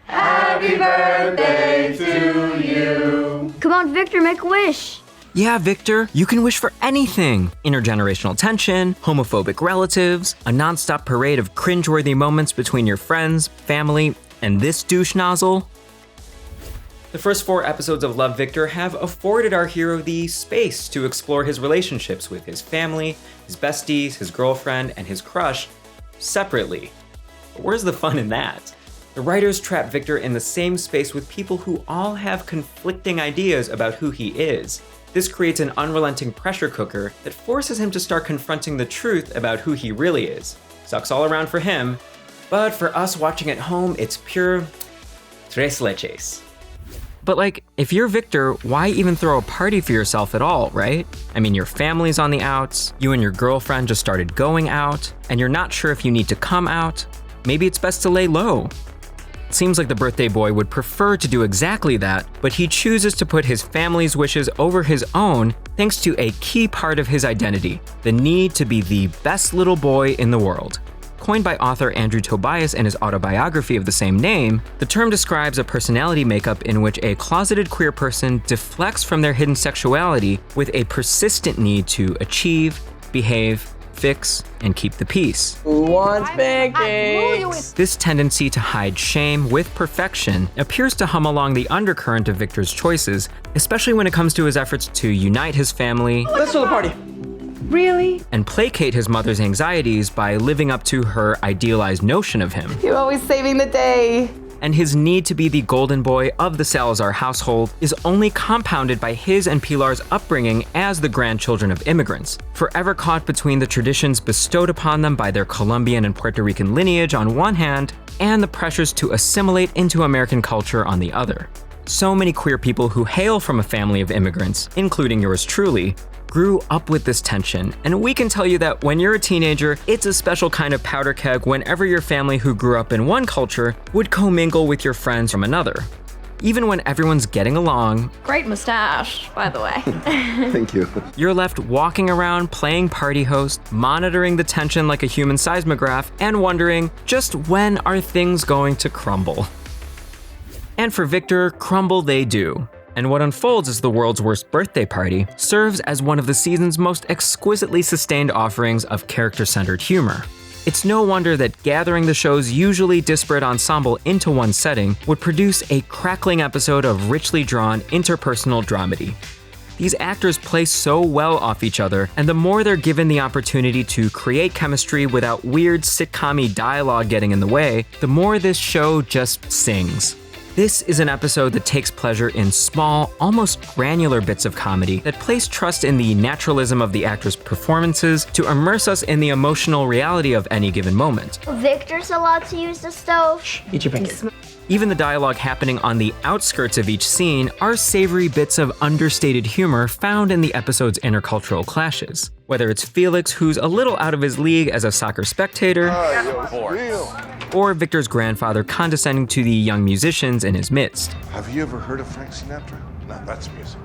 Happy birthday to you. Come on, Victor, make a wish. Yeah, Victor, you can wish for anything. Intergenerational tension, homophobic relatives, a nonstop parade of cringeworthy moments between your friends, family, and this douche nozzle. The first 4 episodes of Love, Victor have afforded our hero the space to explore his relationships with his family, his besties, his girlfriend, and his crush separately. But where's the fun in that? The writers trap Victor in the same space with people who all have conflicting ideas about who he is. This creates an unrelenting pressure cooker that forces him to start confronting the truth about who he really is. Sucks all around for him, but for us watching at home, it's pure tres leches. But if you're Victor, why even throw a party for yourself at all, right? I mean, your family's on the outs, you and your girlfriend just started going out, and you're not sure if you need to come out. Maybe it's best to lay low. It seems like the birthday boy would prefer to do exactly that, but he chooses to put his family's wishes over his own thanks to a key part of his identity, the need to be the best little boy in the world. Coined by author Andrew Tobias in his autobiography of the same name, the term describes a personality makeup in which a closeted queer person deflects from their hidden sexuality with a persistent need to achieve, behave, fix, and keep the peace. Who wants pancakes? This tendency to hide shame with perfection appears to hum along the undercurrent of Victor's choices, especially when it comes to his efforts to unite his family. Let's throw the party. Really? And placate his mother's anxieties by living up to her idealized notion of him. You're always saving the day. And his need to be the golden boy of the Salazar household is only compounded by his and Pilar's upbringing as the grandchildren of immigrants, forever caught between the traditions bestowed upon them by their Colombian and Puerto Rican lineage on one hand, and the pressures to assimilate into American culture on the other. So many queer people who hail from a family of immigrants, including yours truly, grew up with this tension, and we can tell you that when you're a teenager, it's a special kind of powder keg whenever your family who grew up in one culture would commingle with your friends from another. Even when everyone's getting along, Great mustache, by the way. Thank you. you're left walking around playing party host, monitoring the tension like a human seismograph, and wondering, just when are things going to crumble? And for Victor, crumble they do. And what unfolds as the world's worst birthday party serves as one of the season's most exquisitely sustained offerings of character-centered humor. It's no wonder that gathering the show's usually disparate ensemble into one setting would produce a crackling episode of richly drawn interpersonal dramedy. These actors play so well off each other, and the more they're given the opportunity to create chemistry without weird sitcom-y dialogue getting in the way, the more this show just sings. This is an episode that takes pleasure in small, almost granular bits of comedy that place trust in the naturalism of the actors' performances to immerse us in the emotional reality of any given moment. Victor's allowed to use the stove. Eat your pancakes. Even the dialogue happening on the outskirts of each scene are savory bits of understated humor found in the episode's intercultural clashes. Whether it's Felix, who's a little out of his league as a soccer spectator, or Victor's grandfather condescending to the young musicians in his midst. Have you ever heard of Frank Sinatra? No, that's music.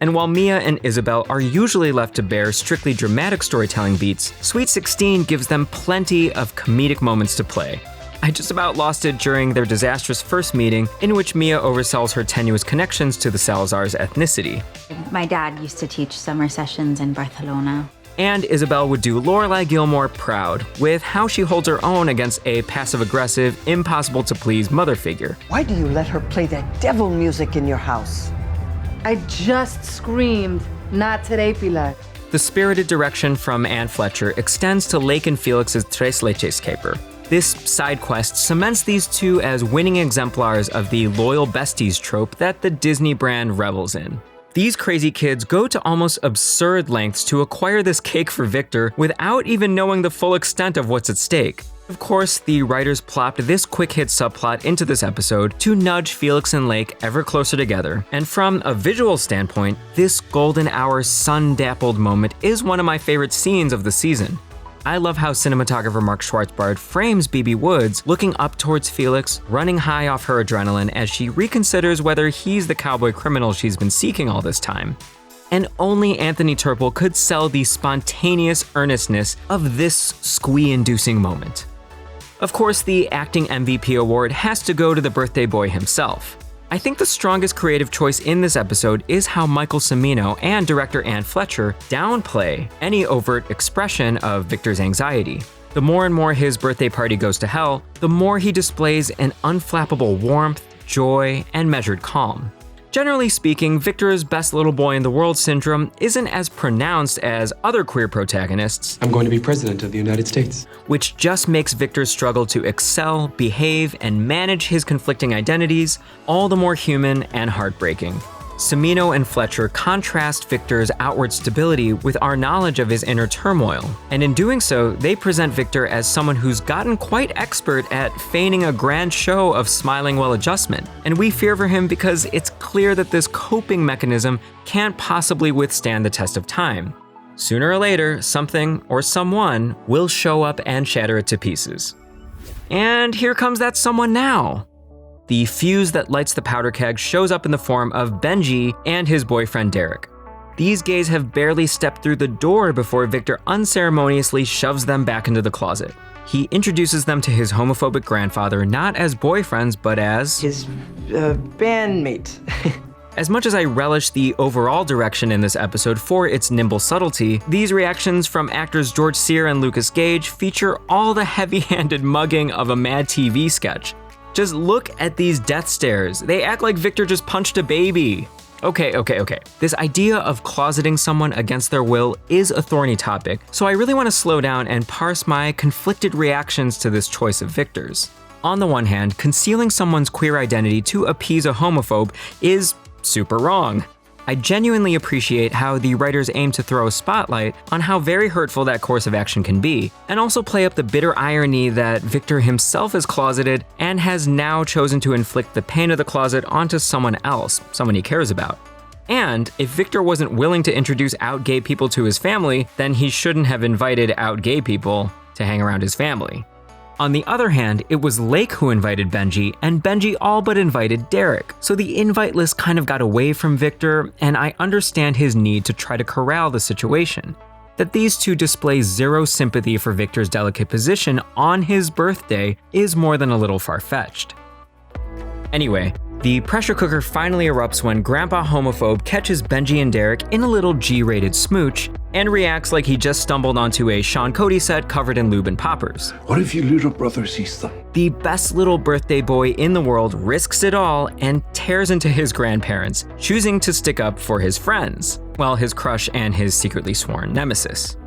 And while Mia and Isabel are usually left to bear strictly dramatic storytelling beats, Sweet 16 gives them plenty of comedic moments to play. I just about lost it during their disastrous first meeting, in which Mia oversells her tenuous connections to the Salazar's ethnicity. My dad used to teach summer sessions in Barcelona. And Isabel would do Lorelai Gilmore proud with how she holds her own against a passive-aggressive, impossible-to-please mother figure. Why do you let her play that devil music in your house? I just screamed, not today, Pilar. The spirited direction from Anne Fletcher extends to Lake and Felix's Tres Leches caper. This side quest cements these two as winning exemplars of the loyal besties trope that the Disney brand revels in. These crazy kids go to almost absurd lengths to acquire this cake for Victor without even knowing the full extent of what's at stake. Of course, the writers plopped this quick hit subplot into this episode to nudge Felix and Lake ever closer together, and from a visual standpoint, this golden hour sun-dappled moment is one of my favorite scenes of the season. I love how cinematographer Mark Schwartzbard frames BB Woods looking up towards Felix, running high off her adrenaline as she reconsiders whether he's the cowboy criminal she's been seeking all this time. And only Anthony Turple could sell the spontaneous earnestness of this squee-inducing moment. Of course, the acting MVP award has to go to the birthday boy himself. I think the strongest creative choice in this episode is how Michael Cimino and director Anne Fletcher downplay any overt expression of Victor's anxiety. The more and more his birthday party goes to hell, the more he displays an unflappable warmth, joy, and measured calm. Generally speaking, Victor's best little boy in the world syndrome isn't as pronounced as other queer protagonists. I'm going to be president of the United States. Which just makes Victor's struggle to excel, behave, and manage his conflicting identities all the more human and heartbreaking. Cimino and Fletcher contrast Victor's outward stability with our knowledge of his inner turmoil, and in doing so, they present Victor as someone who's gotten quite expert at feigning a grand show of smiling well-adjustment, and we fear for him because it's clear that this coping mechanism can't possibly withstand the test of time. Sooner or later, something or someone will show up and shatter it to pieces. And here comes that someone now. The fuse that lights the powder keg shows up in the form of Benji and his boyfriend Derek. These gays have barely stepped through the door before Victor unceremoniously shoves them back into the closet. He introduces them to his homophobic grandfather not as boyfriends, but as His bandmate. As much as I relish the overall direction in this episode for its nimble subtlety, these reactions from actors George Sear and Lucas Gage feature all the heavy-handed mugging of a Mad TV sketch. Just look at these death stares. They act like Victor just punched a baby. Okay. This idea of closeting someone against their will is a thorny topic, so I really want to slow down and parse my conflicted reactions to this choice of Victor's. On the one hand, concealing someone's queer identity to appease a homophobe is super wrong. I genuinely appreciate how the writers aim to throw a spotlight on how very hurtful that course of action can be, and also play up the bitter irony that Victor himself is closeted and has now chosen to inflict the pain of the closet onto someone else, someone he cares about. And if Victor wasn't willing to introduce out gay people to his family, then he shouldn't have invited out gay people to hang around his family. On the other hand, it was Lake who invited Benji, and Benji all but invited Derek. So the invite list kind of got away from Victor, and I understand his need to try to corral the situation. That these two display zero sympathy for Victor's delicate position on his birthday is more than a little far-fetched. Anyway, the pressure cooker finally erupts when Grandpa Homophobe catches Benji and Derek in a little G-rated smooch and reacts like he just stumbled onto a Sean Cody set covered in lube and poppers. What if your little brother sees them? The best little birthday boy in the world risks it all and tears into his grandparents, choosing to stick up for his friends, well, his crush and his secretly sworn nemesis.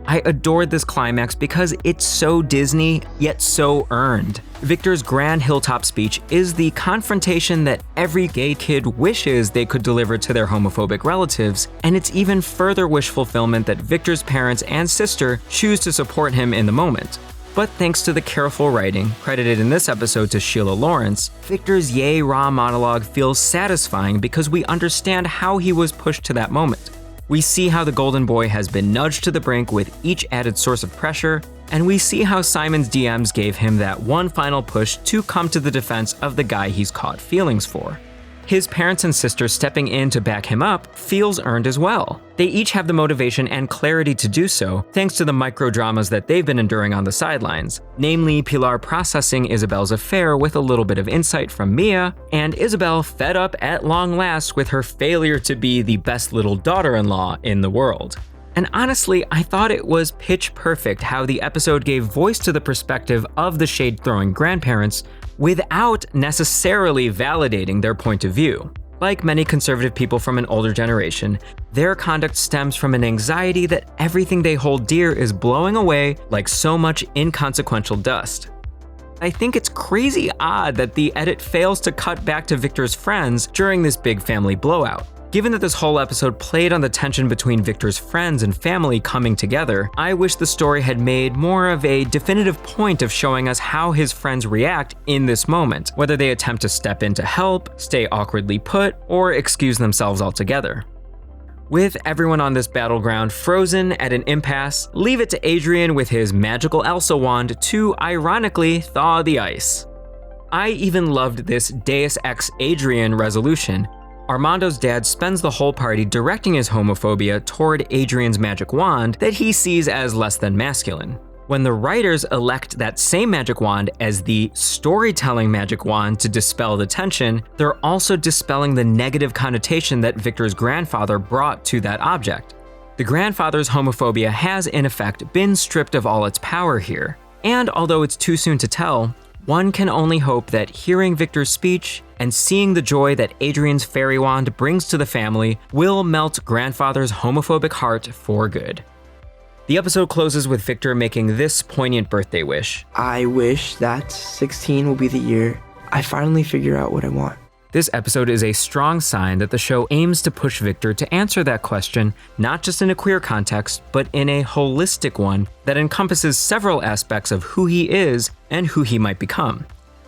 I adored this climax because it's so Disney, yet so earned. Victor's grand hilltop speech is the confrontation that every gay kid wishes they could deliver to their homophobic relatives, and it's even further wish fulfillment that Victor's parents and sister choose to support him in the moment. But thanks to the careful writing, credited in this episode to Sheila Lawrence, Victor's yay raw monologue feels satisfying because we understand how he was pushed to that moment. We see how the golden boy has been nudged to the brink with each added source of pressure, and we see how Simon's DMs gave him that one final push to come to the defense of the guy he's caught feelings for. His parents and sister stepping in to back him up feels earned as well. They each have the motivation and clarity to do so, thanks to the micro-dramas that they've been enduring on the sidelines, namely Pilar processing Isabel's affair with a little bit of insight from Mia, and Isabel fed up at long last with her failure to be the best little daughter-in-law in the world. And honestly, I thought it was pitch perfect how the episode gave voice to the perspective of the shade-throwing grandparents without necessarily validating their point of view. Like many conservative people from an older generation, their conduct stems from an anxiety that everything they hold dear is blowing away like so much inconsequential dust. I think it's crazy odd that the edit fails to cut back to Victor's friends during this big family blowout. Given that this whole episode played on the tension between Victor's friends and family coming together, I wish the story had made more of a definitive point of showing us how his friends react in this moment, whether they attempt to step in to help, stay awkwardly put, or excuse themselves altogether. With everyone on this battleground frozen at an impasse, leave it to Adrian with his magical Elsa wand to ironically thaw the ice. I even loved this Deus Ex Adrian resolution. Armando's dad spends the whole party directing his homophobia toward Adrian's magic wand that he sees as less than masculine. When the writers elect that same magic wand as the storytelling magic wand to dispel the tension, they're also dispelling the negative connotation that Victor's grandfather brought to that object. The grandfather's homophobia has, in effect, been stripped of all its power here. And although it's too soon to tell, one can only hope that hearing Victor's speech and seeing the joy that Adrian's fairy wand brings to the family will melt grandfather's homophobic heart for good. The episode closes with Victor making this poignant birthday wish. I wish that 16 will be the year I finally figure out what I want. This episode is a strong sign that the show aims to push Victor to answer that question, not just in a queer context, but in a holistic one that encompasses several aspects of who he is and who he might become.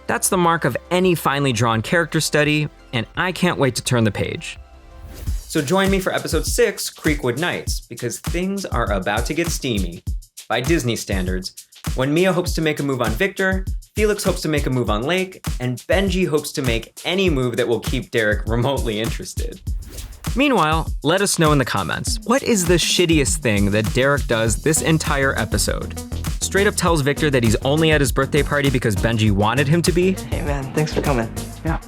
That's the mark of any finely drawn character study, and I can't wait to turn the page. So join me for episode 6, Creekwood Nights, because things are about to get steamy. By Disney standards, when Mia hopes to make a move on Victor, Felix hopes to make a move on Lake, and Benji hopes to make any move that will keep Derek remotely interested. Meanwhile, let us know in the comments, what is the shittiest thing that Derek does this entire episode? Straight up tells Victor that he's only at his birthday party because Benji wanted him to be? Hey man, thanks for coming. Yeah,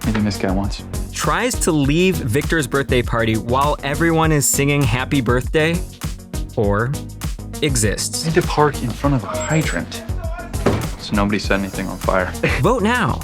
meeting this guy once. Tries to leave Victor's birthday party while everyone is singing happy birthday? Or exists? I had to park in front of a hydrant, so nobody set anything on fire. Vote now.